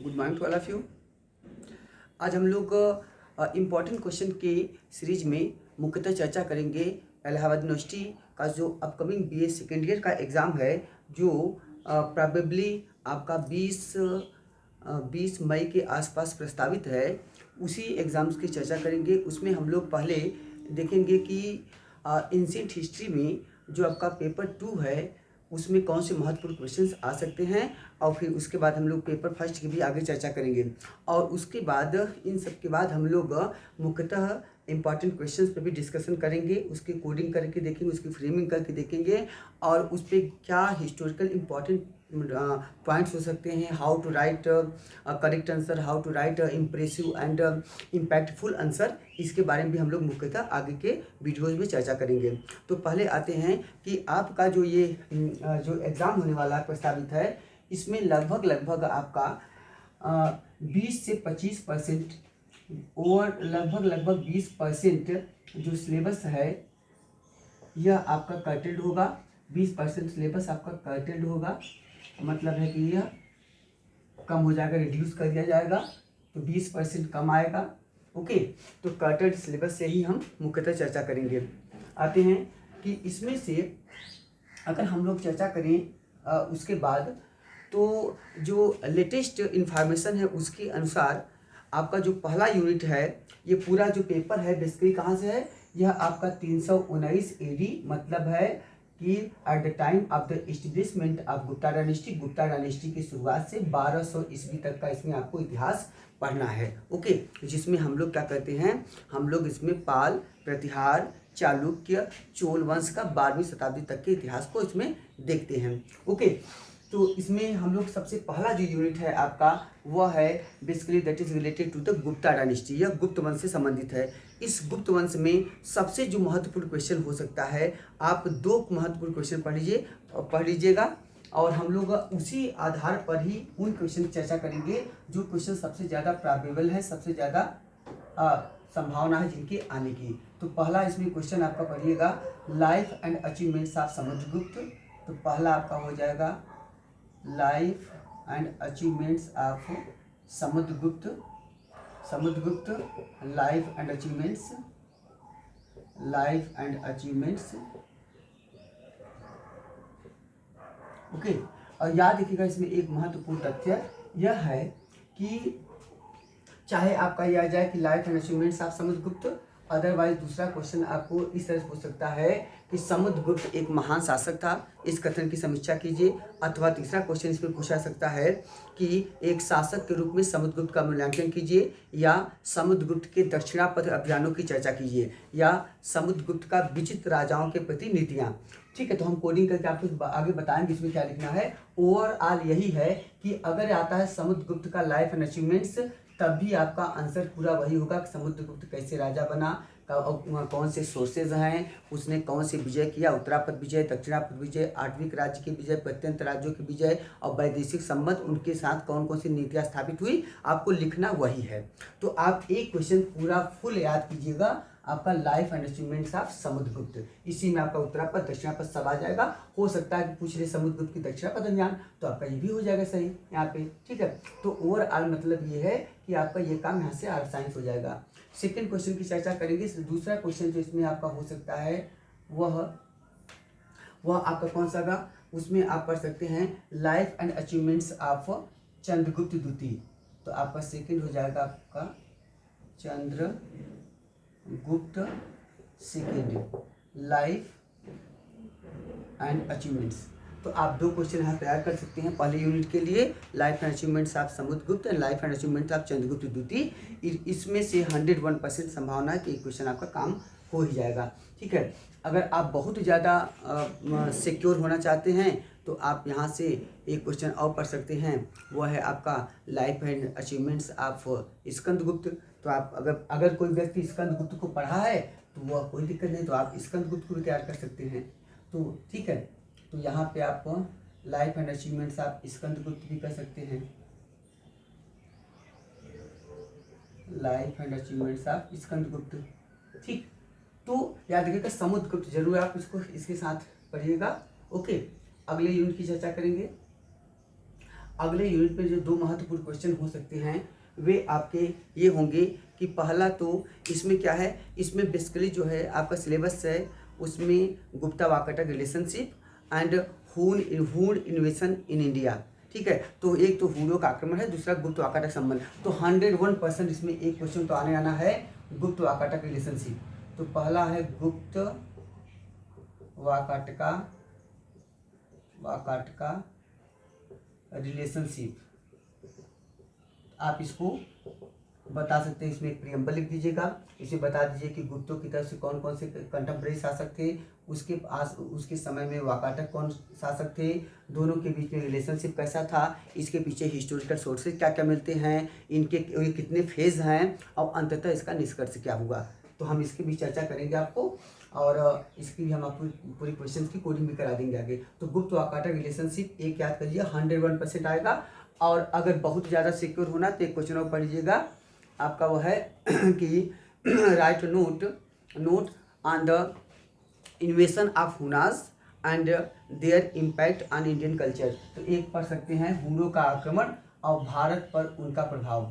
Good morning to all of you. आज हम लोग इम्पॉर्टेंट क्वेश्चन के सीरीज में मुख्यतः चर्चा करेंगे इलाहाबाद यूनिवर्सिटी का जो अपकमिंग बीए सेकेंड ईयर का एग्ज़ाम है, जो प्रॉबेबली आपका 20 मई के आसपास प्रस्तावित है। उसी एग्ज़ाम्स की चर्चा करेंगे। उसमें हम लोग पहले देखेंगे कि एंशिएंट हिस्ट्री में जो आपका पेपर 2 है उसमें कौन से महत्वपूर्ण क्वेश्चंस आ सकते हैं, और फिर उसके बाद हम लोग पेपर फर्स्ट की भी आगे चर्चा करेंगे। और उसके बाद इन सब के बाद हम लोग मुख्यतः इंपॉर्टेंट क्वेश्चंस पे भी डिस्कशन करेंगे, उसकी कोडिंग करके देखेंगे, उसकी फ्रेमिंग करके देखेंगे, और उस पर क्या हिस्टोरिकल इम्पॉर्टेंट पॉइंट्स हो सकते हैं, how to write correct answer, how to write impressive and impactful answer, इसके बारे में भी हम लोग मुख्यतः आगे के वीडियोज़ में चर्चा करेंगे। तो पहले आते हैं कि आपका जो ये जो एग्ज़ाम होने वाला प्रस्तावित है, इसमें लगभग आपका 20 से 25% और लगभग 20% जो सिलेबस है यह आपका कर्टेल्ड होगा। 20% सिलेबस आपका कर्टेल्ड होगा, मतलब है कि यह कम हो जाएगा, रिड्यूस कर दिया जाएगा, तो 20% कम आएगा। ओके, तो कर्टेल्ड सिलेबस से ही हम मुख्यतः चर्चा करेंगे। आते हैं कि इसमें से अगर हम लोग चर्चा करें उसके बाद, तो जो लेटेस्ट इन्फॉर्मेशन है उसके अनुसार आपका जो पहला यूनिट है, ये पूरा जो पेपर है बेसिकली कहाँ से है, यह आपका 319 एडी, मतलब है कि at the time of the establishment of Gupta dynasty की शुरुआत से 1200 ईस्वी तक का इसमें आपको इतिहास पढ़ना है। ओके, जिसमें हम लोग क्या करते हैं, हम लोग इसमें पाल, प्रतिहार, चालुक्य, चोल वंश का 12वीं शताब्दी तक के इतिहास को इसमें देखते हैं। ओके, तो इसमें हम लोग सबसे पहला जो यूनिट है आपका वह है basically that is related to the Gupta dynasty. यह गुप्त वंश से संबंधित है। इस गुप्त वंश में सबसे जो महत्वपूर्ण क्वेश्चन हो सकता है, आप 2 महत्वपूर्ण क्वेश्चन पढ़ लीजिएगा, और हम लोग उसी आधार पर ही उन क्वेश्चन की चर्चा करेंगे जो क्वेश्चन सबसे ज़्यादा प्रोबेबल है, सबसे ज़्यादा संभावना है जिनके आने की। तो पहला इसमें क्वेश्चन आपका पढ़िएगा, life and achievements of Samudragupta. तो पहला आपका हो जाएगा life and achievements of Samudragupta, life and achievements, okay. और याद रखिएगा इसमें एक महत्वपूर्ण तथ्य यह है कि चाहे आपका यह आ जाए कि life and achievements of Samudragupta, otherwise दूसरा क्वेश्चन आपको इस तरह से पूछ सकता है कि समुद्रगुप्त एक महान शासक था, इस कथन की समीक्षा कीजिए। अथवा तीसरा क्वेश्चन इसमें पूछा सकता है कि एक शासक के रूप में समुद्रगुप्त का मूल्यांकन कीजिए, या समुद्रगुप्त के दक्षिणापथ अभियानों की चर्चा कीजिए, या समुद्रगुप्त का विचित्र राजाओं के प्रति नीतियाँ। ठीक है, तो हम कोडिंग करके आपको आगे बताएंगे इसमें क्या लिखना है। ओवरऑल यही है कि अगर आता है समुद्रगुप्त का लाइफ एंड अचीवमेंट्स, तब भी आपका आंसर पूरा वही होगा कि समुद्रगुप्त कैसे राजा बना, कौन से सोर्सेज हैं, उसने कौन से विजय किया, उत्तरापथ विजय, दक्षिणापथ विजय, आठवीं राज्य के विजय, प्रत्यंत राज्यों के विजय, और वैदेशिक संबंध, उनके साथ कौन कौन सी नीतियाँ स्थापित हुई, आपको लिखना वही है। तो आप एक क्वेश्चन पूरा फुल याद कीजिएगा, आपका life and achievements of Samudragupta, इसी में आपका उत्तरापथ दक्षिणापथ सब आ जाएगा। हो सकता है कि पूछ ले समुद्रगुप्त की दक्षिणापथ अभियान, तो आपका ये भी हो जाएगा सही यहाँ पे। ठीक है, तो ओवरऑल मतलब ये है कि आपका ये काम यहाँ से साइंस हो जाएगा। सेकेंड क्वेश्चन की चर्चा करेंगे। दूसरा क्वेश्चन जो इसमें आपका हो सकता है वह आपका कौन सा होगा, उसमें आप पढ़ सकते हैं life and achievements of Chandragupta द्वितीय। तो आपका सेकेंड हो जाएगा आपका Chandragupta second, life and achievements. तो आप 2 क्वेश्चन यहाँ तैयार कर सकते हैं पहले यूनिट के लिए, life and achievements of Samudragupta and life and achievements of Chandragupta द्वितीय। इसमें से 101% संभावना है कि एक क्वेश्चन आपका काम हो ही जाएगा। ठीक है, अगर आप बहुत ज़्यादा सिक्योर होना चाहते हैं तो आप यहाँ से एक क्वेश्चन और पढ़ सकते हैं, वह है आपका life and achievements of Skandagupta. तो आप अगर कोई व्यक्ति स्कंदगुप्त को पढ़ा है तो वह कोई दिक्कत नहीं, तो आप स्कंदगुप्त को भी तैयार कर सकते हैं। तो ठीक है, तो यहाँ पे आप लाइफ एंड अचीवमेंट्स आप स्कंदगुप्त भी कर सकते हैं, लाइफ एंड अचीवमेंट्स आप स्कंदगुप्त। ठीक, तो याद रखिएगा समुद्रगुप्त जरूर आप इसके साथ पढ़िएगा। ओके, अगले यूनिट की चर्चा करेंगे। अगले यूनिट में जो दो महत्वपूर्ण क्वेश्चन हो सकते हैं वे आपके ये होंगे कि पहला तो इसमें क्या है, इसमें बेसिकली जो है आपका सिलेबस है उसमें गुप्ता वाकाटक रिलेशनशिप एंड हूण इन्वेशन इन इंडिया, ठीक है। तो एक तो हूणों का आक्रमण है, दूसरा गुप्त वाकाटक संबंध। तो 101% इसमें एक क्वेश्चन तो आने आना है गुप्त वाकाटक रिलेशनशिप। तो पहला है गुप्त वाकाटका रिलेशनशिप। आप इसको बता सकते हैं, इसमें एक प्रियम्बल लिख दीजिएगा, इसे बता दीजिए कि गुप्तों की तरफ से कौन कौन से कंटेम्प्रेरी शासक थे, उसके समय में वाकाटक कौन शासक थे, दोनों के बीच में रिलेशनशिप कैसा था, इसके पीछे हिस्टोरिकल सोर्सेज क्या क्या मिलते हैं, इनके कितने फेज हैं और अंततः इसका निष्कर्ष क्या हुआ। तो हम इसकी भी चर्चा करेंगे आपको, और इसकी भी हम आपको पूरी क्वेश्चन की कोडिंग भी करा देंगे आगे। तो गुप्त वाकाटक रिलेशनशिप एक याद करिए 101% आएगा। और अगर बहुत ज़्यादा सिक्योर होना तो एक क्वेश्चन और पढ़ लीजिएगा आपका, वो है कि right note on the इन्वेशन of Huns and there impact on Indian culture. तो एक पढ़ सकते हैं हूणों का आक्रमण और भारत पर उनका प्रभाव।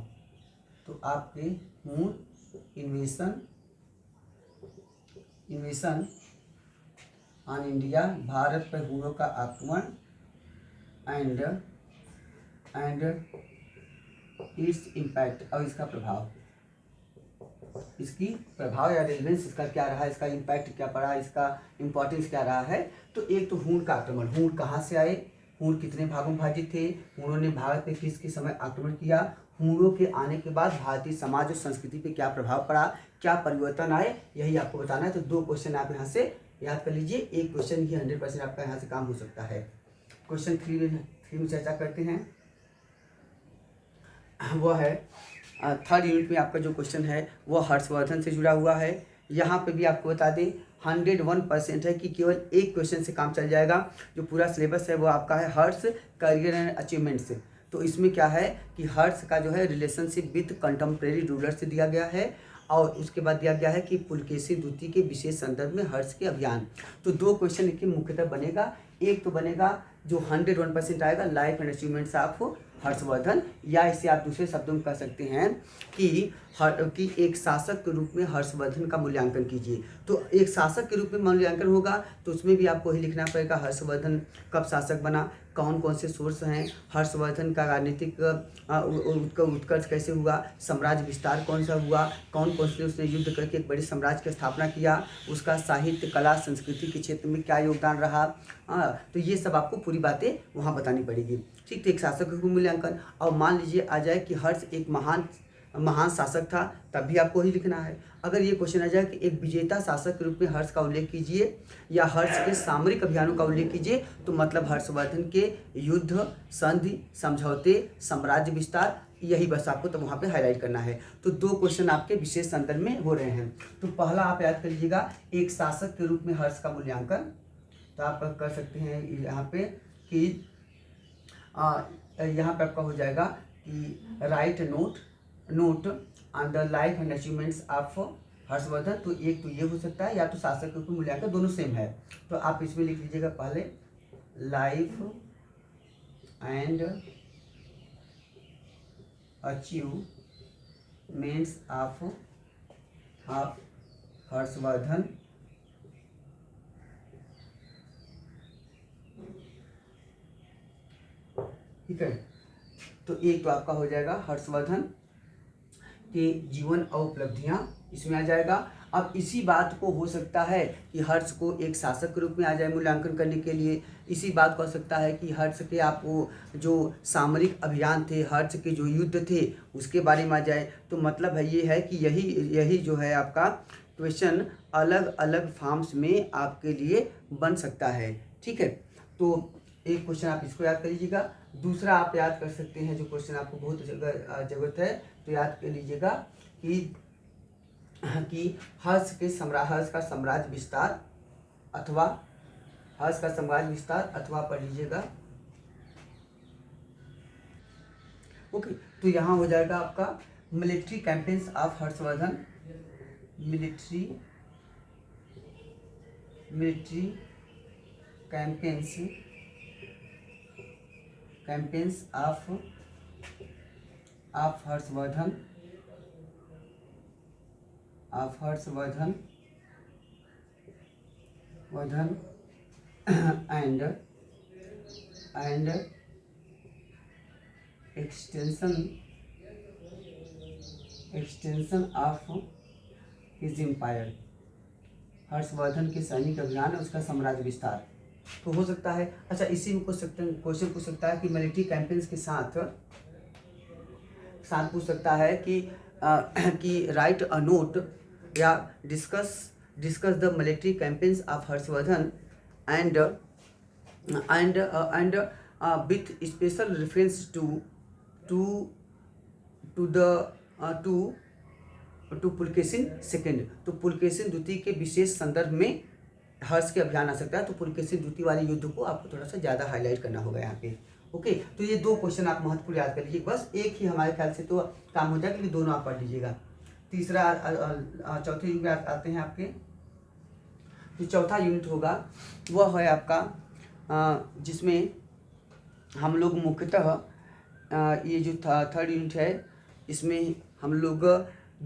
तो आपके हूण इन्वेशन ऑन इंडिया, भारत पर हूणों का आक्रमण एंड इट्स इम्पैक्ट, और इसका प्रभाव, इसकी प्रभाव या रेलेवेंस इसका क्या रहा, इसका इम्पैक्ट क्या पड़ा, इसका इम्पोर्टेंस क्या रहा है। तो एक तो हूण का आक्रमण, हूण कहाँ से आए, हूण कितने भागों में विभाजित थे, हूणों ने भारत पे किस किस समय आक्रमण किया, हूणों के आने के बाद भारतीय समाज और संस्कृति पे क्या प्रभाव पड़ा, क्या परिवर्तन आए, यही आपको बताना है। तो दो क्वेश्चन आप यहाँ से याद कर लीजिए, एक क्वेश्चन ही 100% आपका यहाँ से काम हो सकता है। क्वेश्चन 3 में चर्चा करते हैं, वह है थर्ड यूनिट में आपका जो क्वेश्चन है वो हर्षवर्धन से जुड़ा हुआ है। यहाँ पे भी आपको बता दें 101% है कि केवल एक क्वेश्चन से काम चल जाएगा। जो पूरा सिलेबस है वो आपका है हर्ष करियर एंड अचीवमेंट्स। तो इसमें क्या है कि हर्ष का जो है रिलेशनशिप विद कंटेम्प्रेरी रूलर से दिया गया है, और उसके बाद दिया गया है कि पुलकेशी द्वितीय के विशेष संदर्भ में हर्ष के अभियान। तो दो क्वेश्चन के मुख्यतः बनेगा, एक तो बनेगा जो 101% आएगा life and achievements of Harshvardhan, या इसे आप दूसरे शब्दों में कह सकते हैं कि एक शासक के रूप में हर्षवर्धन का मूल्यांकन कीजिए। तो एक शासक के रूप में मूल्यांकन होगा तो उसमें भी आपको ही लिखना पड़ेगा हर्षवर्धन कब शासक बना, कौन कौन से सोर्स हैं, हर्षवर्धन का राजनीतिक उत्कर्ष कैसे हुआ, साम्राज्य विस्तार कौन सा हुआ, कौन कौन से उसने युद्ध करके एक बड़े साम्राज्य की स्थापना किया, उसका साहित्य कला संस्कृति के क्षेत्र में क्या योगदान रहा। तो ये सब आपको पूरी बातें वहाँ बतानी पड़ेगी, ठीक। तो एक शासक का मूल्यांकन, और मान लीजिए आ जाए कि हर्ष एक महान शासक था, तब भी आपको ही लिखना है। अगर ये क्वेश्चन आ जाए कि एक विजेता शासक के रूप में हर्ष का उल्लेख कीजिए या हर्ष के सामरिक अभियानों का उल्लेख कीजिए, तो मतलब हर्षवर्धन के युद्ध, संधि, समझौते, साम्राज्य विस्तार, यही बस आपको तो वहाँ पे हाईलाइट करना है। तो दो क्वेश्चन आपके विशेष संदर्भ में हो रहे हैं। तो पहला आप याद कर लीजिएगा एक शासक के रूप में हर्ष का मूल्यांकन। तो आप कर सकते हैं यहाँ पे कि यहाँ पे आपका हो जाएगा कि right note on the life and achievements of Harshvardhan. तो एक तो ये हो सकता है, या तो शासक के रूप में मूल्यांकन, दोनों सेम है। तो आप इसमें लिख लीजिएगा पहले life and achievements of Harshvardhan, ठीक है। तो एक तो आपका हो जाएगा हर्षवर्धन के जीवन और उपलब्धियां, इसमें आ जाएगा। अब इसी बात को हो सकता है कि हर्ष को एक शासक के रूप में आ जाए मूल्यांकन करने के लिए, इसी बात को हो सकता है कि हर्ष के आपको जो सामरिक अभियान थे, हर्ष के जो युद्ध थे उसके बारे में आ जाए। तो मतलब है ये है कि यही जो है आपका क्वेश्चन अलग अलग फॉर्म्स में आपके लिए बन सकता है, ठीक है। तो एक क्वेश्चन आप इसको याद कर लीजिएगा। दूसरा आप याद कर सकते हैं जो क्वेश्चन आपको बहुत जरूरत है, तो याद कर लीजिएगा कि हर्ष का साम्राज्य विस्तार अथवा पढ़ लीजिएगा, ओके। तो यहाँ हो जाएगा आपका military campaigns of Harshavardhan, military campaigns campaigns of Harshavardhan and extension of his empire. Harshavardhan के सैनिक अभियान है उसका साम्राज्य विस्तार। तो हो सकता है, अच्छा इसी में क्वेश्चन पूछ सकता है कि मिलिट्री कैंपेन्स के साथ पूछ सकता है कि राइट अ नोट या discuss the military campaigns of Harshavardhan and with special reference to Pulakeshin second. तो पुलकेशिन द्वितीय के विशेष संदर्भ में हर्ष के अभियान आ सकता है। तो पुलकेशिन द्वितीय वाले युद्ध को आपको थोड़ा सा ज़्यादा हाईलाइट करना होगा यहाँ पे। ओके, तो ये 2 क्वेश्चन आप महत्वपूर्ण याद कर लीजिए, बस एक ही हमारे ख्याल से तो काम हो जाएगा, लेकिन दोनों आप पढ़ लीजिएगा। तीसरा चौथे यूनिट में आते हैं आपके। जो चौथा यूनिट होगा वह है आपका जिसमें हम लोग मुख्यतः ये जो थर्ड यूनिट है इसमें हम लोग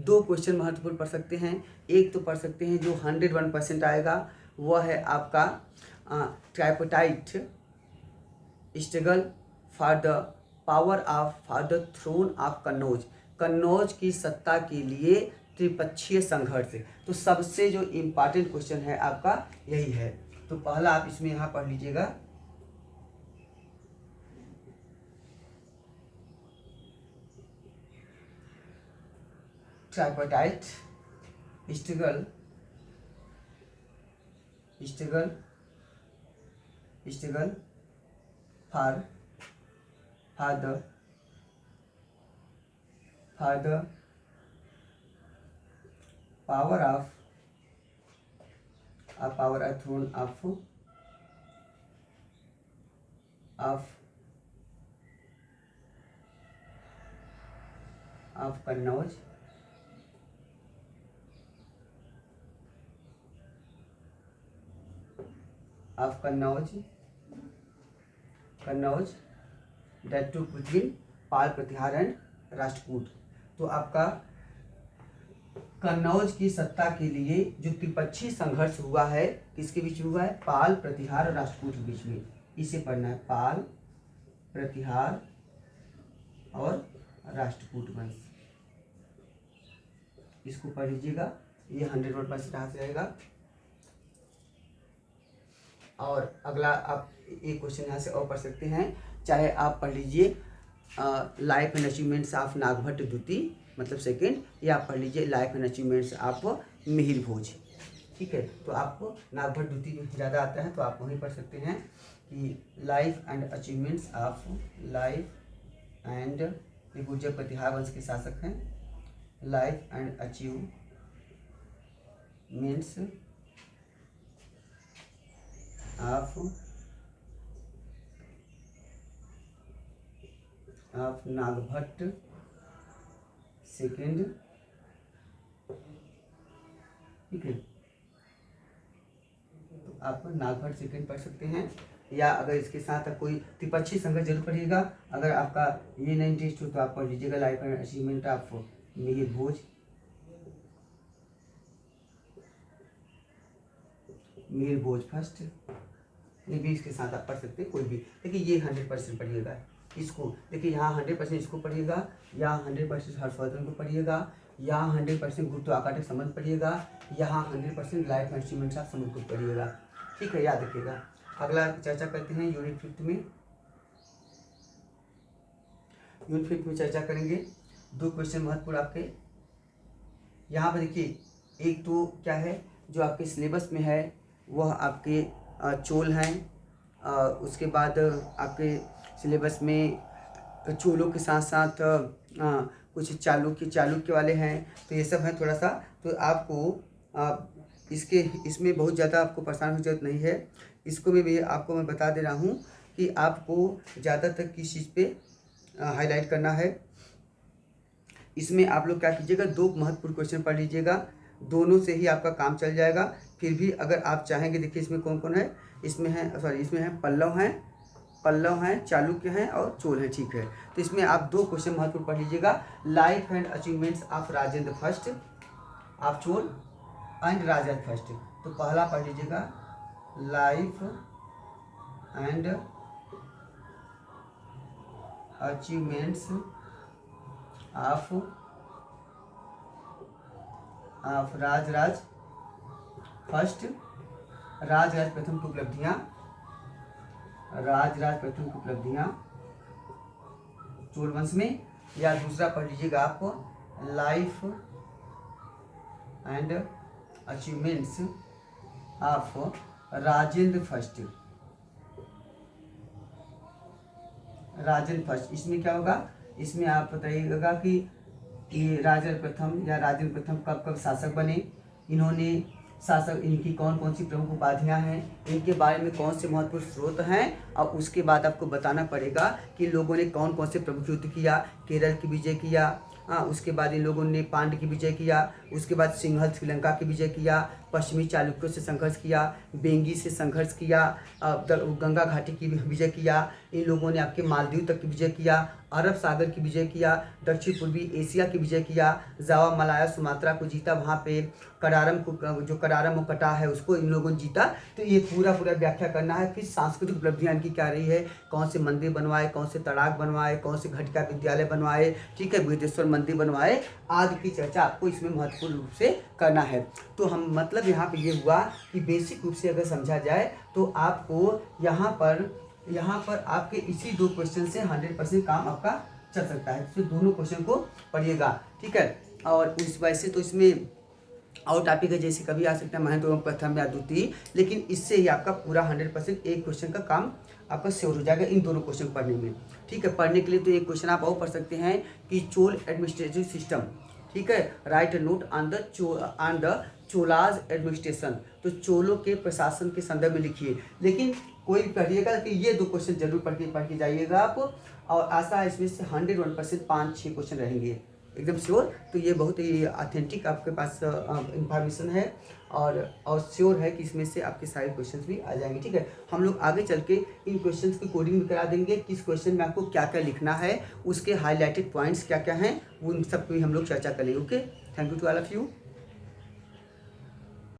2 क्वेश्चन महत्वपूर्ण पढ़ सकते हैं। एक तो पढ़ सकते हैं जो 101% आएगा, वह है आपका tripartite struggle for the throne of Kannauj. Kannauj की सत्ता के लिए त्रिपक्षीय संघर्ष। तो सबसे जो इम्पॉर्टेंट क्वेश्चन है आपका यही है। तो पहला आप इसमें यहाँ पढ़ लीजिएगा, tripartite struggle for the power throne of Kannauj that too between Pala Pratihara and Rashtrakuta. तो आपका कन्नौज की सत्ता के लिए जो त्रिपक्षीय संघर्ष हुआ है किसके बीच में हुआ है? पाल प्रतिहार और राष्ट्रकूट के बीच में। इसे पढ़ना है, पाल प्रतिहार और राष्ट्रकूट वंश। इसको पढ़ लीजिएगा, ये 101% यहाँ से आएगा। और अगला आप एक क्वेश्चन यहाँ से और पढ़ सकते हैं, चाहे आप पढ़ लीजिए life and achievements of Nagabhata द्वितीय मतलब सेकेंड, या आप पढ़ लीजिए life and achievements of Mihir Bhoj. ठीक है, तो आपको नागभट्ट द्वितीय ज़्यादा आता है तो आप वहीं पढ़ सकते हैं कि लाइफ एंड अचीवमेंट्स ऑफ ये गुर्जर प्रतिहार वंश के शासक हैं। Life and achievements of Nagabhata second. ठीक है, तो आप नागभट्ट सेकेंड पढ़ सकते हैं, या अगर इसके साथ कोई त्रिपक्षीय संघर्ष जरूर पढ़िएगा। अगर आपका ये नहीं इंटरेस्ट हो तो आप पढ़ लीजिएगा life and achievement of Mihir Bhoj. Mihir Bhoj first, ये भी इसके साथ आप पढ़ सकते हैं कोई भी। देखिए ये 100% पढ़िएगा इसको। देखिए यहाँ 100% इसको पढ़िएगा, यहाँ 100% हर्षवर्धन को पढ़िएगा, यहाँ 100% गुरुत्वाकर्षण संबंध पढ़िएगा, यहाँ 100% लाइफ एंड अचीवमेंट्स ऑफ समुद्र को पढ़िएगा। ठीक है, याद रखिएगा। अगला चर्चा करते हैं यूनिट 5 में। यूनिट 5 में चर्चा करेंगे 2 क्वेश्चन महत्वपूर्ण आपके। यहाँ पर देखिए, एक तो क्या है जो आपके सिलेबस में है वह आपके चोल हैं। उसके बाद आपके सिलेबस में चोलों के साथ साथ कुछ चालुक्य वाले हैं, तो ये सब हैं थोड़ा सा। तो आपको इसमें बहुत ज़्यादा आपको परेशान होने की जरूरत नहीं है। इसको मैं बता दे रहा हूँ कि आपको ज़्यादातर किस चीज़ पे हाईलाइट करना है। इसमें आप लोग क्या कीजिएगा, 2 महत्वपूर्ण क्वेश्चन पढ़ लीजिएगा, दोनों से ही आपका काम चल जाएगा। फिर भी अगर आप चाहेंगे, देखिए इसमें कौन कौन है, इसमें है पल्लव हैं, पल्लव हैं, चालुक्य हैं और चोल हैं, ठीक है। तो इसमें आप 2 क्वेश्चन महत्वपूर्ण पढ़ लीजिएगा, life and achievements of Rajendra first of Chola and Rajendra first. तो पहला पढ़ लीजिएगा, life and achievements of Raj first, Raj प्रथम की उपलब्धियाँ, राज प्रथम की उपलब्धियाँ चोल वंश में। या दूसरा पढ़ लीजिएगा आप, life and achievements of Rajendra first, Rajendra first. इसमें क्या होगा, इसमें आप बताइएगा कि राजेंद्र प्रथम या राजेंद्र प्रथम कब कब शासक बने, इन्होंने शासक, इनकी कौन कौन सी प्रमुख उपाधियां हैं, इनके बारे में कौन से महत्वपूर्ण स्रोत हैं, और उसके बाद आपको बताना पड़ेगा कि लोगों ने कौन कौन से प्रमुख युद्ध किया, केरल की विजय किया, उसके बाद इन लोगों ने पांड्य की विजय किया, उसके बाद सिंहल श्रीलंका की विजय किया, पश्चिमी चालुक्यों से संघर्ष किया, बेंगी से संघर्ष किया, गंगा घाटी की विजय किया, इन लोगों ने आपके मालदीव तक की विजय किया, अरब सागर की विजय किया, दक्षिण पूर्वी एशिया की विजय किया, जावा मलाया सुमात्रा को जीता, वहाँ पे करारम को, जो करारम और कटा है उसको इन लोगों ने जीता। तो ये पूरा व्याख्या करना है। फिर सांस्कृतिक उपलब्धियाँ इनकी क्या रही है, कौन से मंदिर बनवाए, कौन से तड़ाक बनवाए, कौन से घटिका विद्यालय बनवाए, ठीक है, बृहदेश्वर मंदिर बनवाए, आदि की चर्चा आपको इसमें महत्वपूर्ण रूप से करना है। तो हम मतलब यहाँ पे ये हुआ कि बेसिक रूप से अगर समझा जाए तो आपको यहाँ पर आपके इसी 2 क्वेश्चन से 100% काम आपका चल सकता है। तो दोनों क्वेश्चन को पढ़िएगा, ठीक है। और उस वैसे तो इसमें और टॉपिक है, जैसे कभी आ सकता है महत्व एवं प्रथम या द्वितीय, लेकिन इससे ही आपका पूरा 100% एक क्वेश्चन का काम आपका श्योर हो जाएगा इन दोनों क्वेश्चन पढ़ने में, ठीक है। पढ़ने के लिए तो एक क्वेश्चन आप और पढ़ सकते हैं कि चोल एडमिनिस्ट्रेटिव सिस्टम, ठीक है, right a note on the Cholas administration. तो चोलों के प्रशासन के संदर्भ में लिखिए, लेकिन कोई करिएगा कि ये 2 क्वेश्चन जरूर पढ़ के जाइएगा आप, और आशा है इसमें से 101% 5-6 क्वेश्चन रहेंगे एकदम श्योर। तो ये बहुत ही ऑथेंटिक आपके पास इंफॉर्मेशन है, और श्योर है कि इसमें से आपके सारे क्वेश्चंस भी आ जाएंगे, ठीक है। हम लोग आगे चल के इन क्वेश्चंस की कोडिंग भी करा देंगे, किस क्वेश्चन में आपको क्या क्या लिखना है, उसके हाईलाइटेड पॉइंट्स क्या क्या हैं, उन सब की हम लोग चर्चा करेंगे। Okay, thank you to all of you.